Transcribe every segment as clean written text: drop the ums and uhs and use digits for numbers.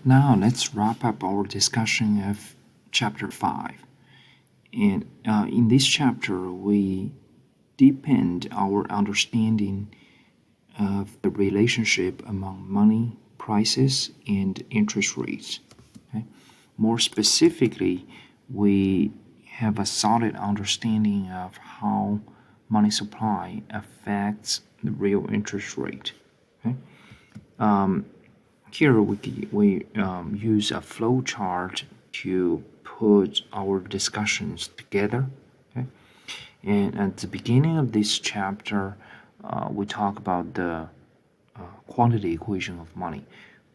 Now let's wrap up our discussion of Chapter 5. And in this chapter, we deepened our understanding of the relationship among money, prices, and interest rates. Okay? More specifically, we have a solid understanding of how money supply affects the real interest rate. Okay? Here we use a flow chart to put our discussions together. Okay? And at the beginning of this chapter, we talk about the quantity equation of money,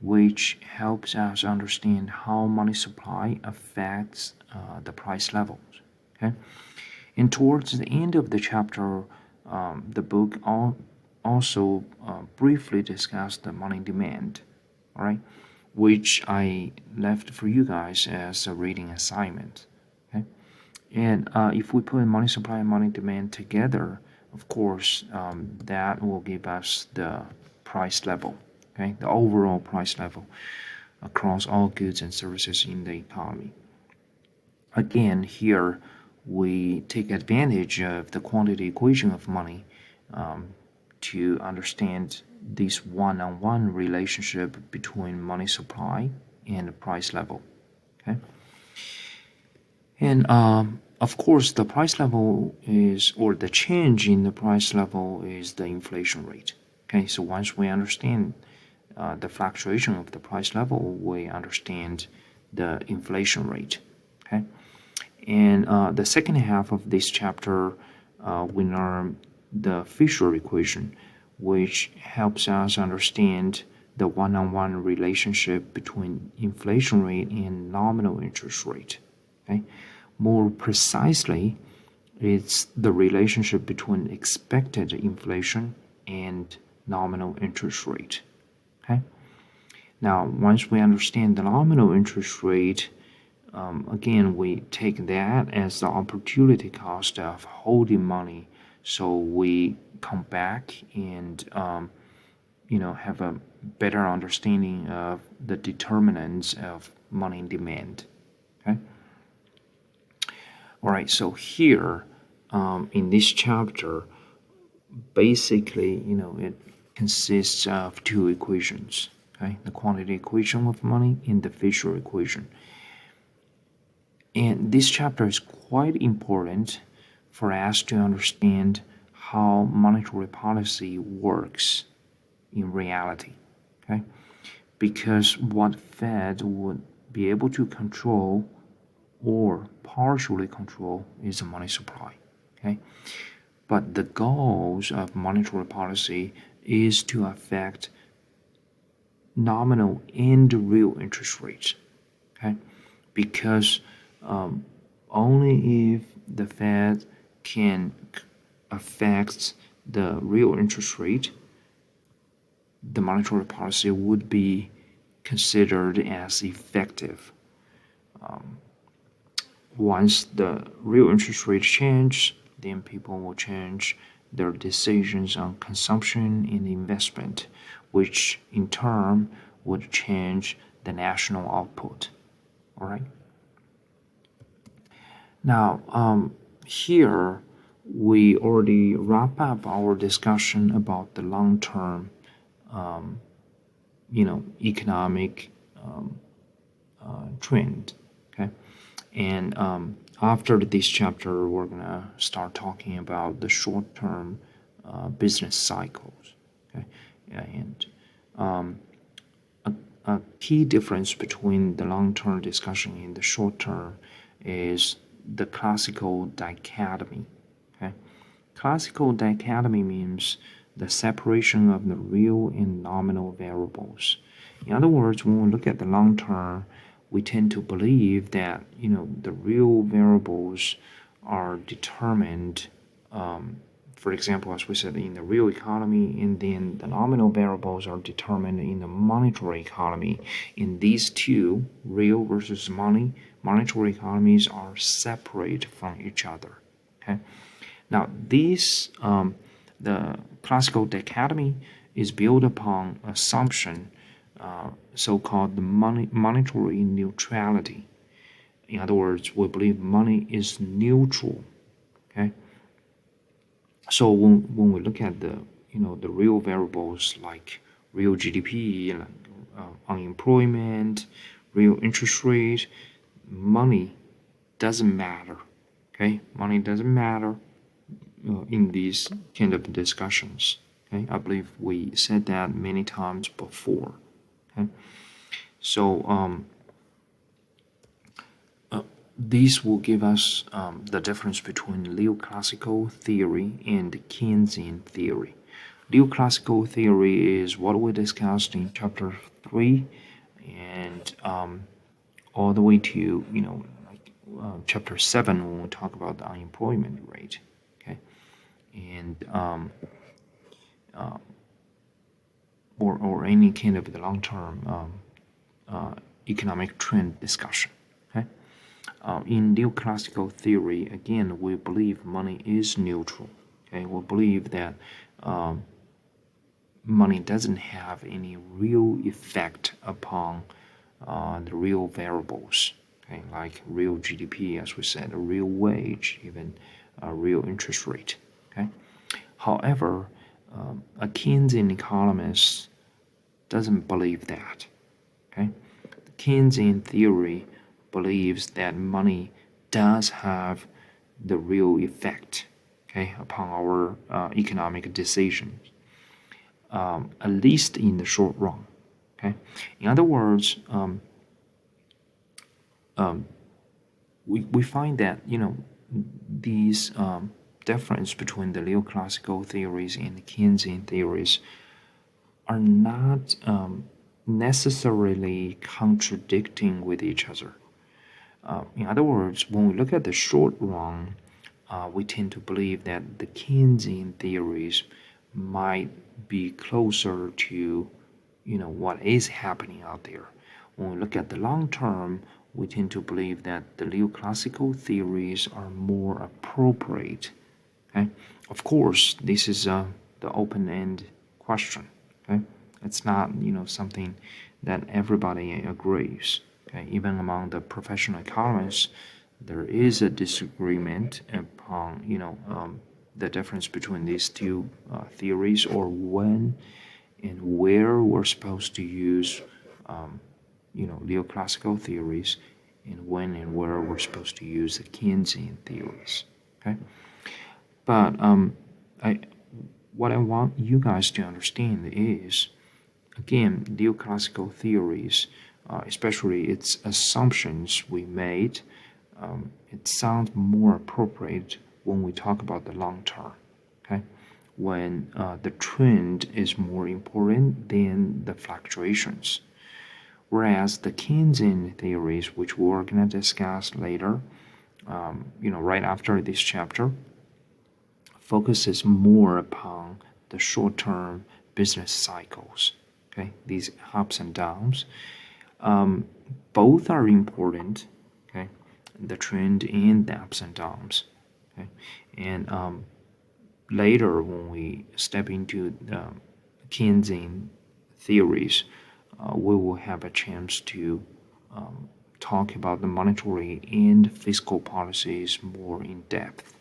which helps us understand how money supply affects the price levels. Okay? And towards the end of the chapter, the book also briefly discussed the money demand, all right, which I left for you guys as a reading assignment. Okay? And if we put money supply and money demand together, of course, that will give us the price level, okay, the overall price level across all goods and services in the economy. Again, here we take advantage of the quantity equation of money to understand this one-on-one relationship between money supply and the price level. Okay, and of course, the price level is, or the change in the price level is the inflation rate. Okay, so once we understand the fluctuation of the price level, we understand the inflation rate. Okay, and the second half of this chapter, we learn the Fisher equation, which helps us understand the one-on-one relationship between inflation rate and nominal interest rate. Okay, more precisely, it's the relationship between expected inflation and nominal interest rate. Okay, now once we understand the nominal interest rate, again, we take that as the opportunity cost of holding money, so we come back and have a better understanding of the determinants of money demand. Okay. All right. So here, in this chapter, basically, it consists of two equations. Okay, the quantity equation of money and the Fisher equation. And this chapter is quite important for us to understand how monetary policy works in reality, okay? Because what Fed would be able to control or partially control is the money supply, okay? But the goals of monetary policy is to affect nominal and real interest rates, okay? Because only if the Fed can affect the real interest rate, the monetary policy would be considered as effective. Once the real interest rate changes, then people will change their decisions on consumption and investment, which in turn would change the national output. All right. Now, here we already wrap up our discussion about the long-term, economic trend. Okay, and after this chapter, we're gonna start talking about the short-term business cycles. Okay, and a key difference between the long-term discussion and the short-term is the classical dichotomy. Okay, classical dichotomy means the separation of the real and nominal variables. In other words, when we look at the long term, we tend to believe that the real variables are determined. For example, as we said, in the real economy, and then the nominal variables are determined in the monetary economy. In these two, real versus monetary economies are separate from each other. Okay. Now, the classical dichotomy is built upon assumption so-called monetary neutrality. In other words, we believe money is neutral. Okay. So when we look at the real variables like real GDP, like, unemployment, real interest rate, money doesn't matter. Okay, money doesn't matter in these kind of discussions. Okay, I believe we said that many times before. Okay, so this will give us the difference between Neoclassical theory and Keynesian theory. Neoclassical theory is what we discussed in chapter 3 and all the way to chapter 7 when we talk about the unemployment rate. Okay, and or any kind of the long-term economic trend discussion. Okay. In neoclassical theory, again, we believe money is neutral. Okay, we believe that money doesn't have any real effect upon the real variables. Okay, like real GDP, as we said, a real wage, even a real interest rate. Okay. However, a Keynesian economist doesn't believe that. Okay, the Keynesian theory believes that money does have the real effect, okay, upon our economic decisions, at least in the short run. Okay, in other words, we find that these difference between the neoclassical theories and the Keynesian theories are not necessarily contradicting with each other. In other words, when we look at the short run, we tend to believe that the Keynesian theories might be closer to what is happening out there. When we look at the long term, we tend to believe that the neoclassical theories are more appropriate. Okay, of course, this is the open-end question. Okay, it's not something that everybody agrees. Okay, even among the professional economists, there is a disagreement upon the difference between these two theories, or when and where we're supposed to use neoclassical theories, and when and where we're supposed to use the Keynesian theories. Okay, but what I want you guys to understand is, again, neoclassical theories, especially its assumptions we made, it sounds more appropriate when we talk about the long term. Okay, when the trend is more important than the fluctuations. Whereas the Keynesian theories, which we're going to discuss later, right after this chapter, focuses more upon the short-term business cycles. Okay, these ups and downs. Both are important. Okay, the trend and the ups and downs. Okay, and later when we step into the Keynesian theories, we will have a chance to talk about the monetary and fiscal policies more in depth.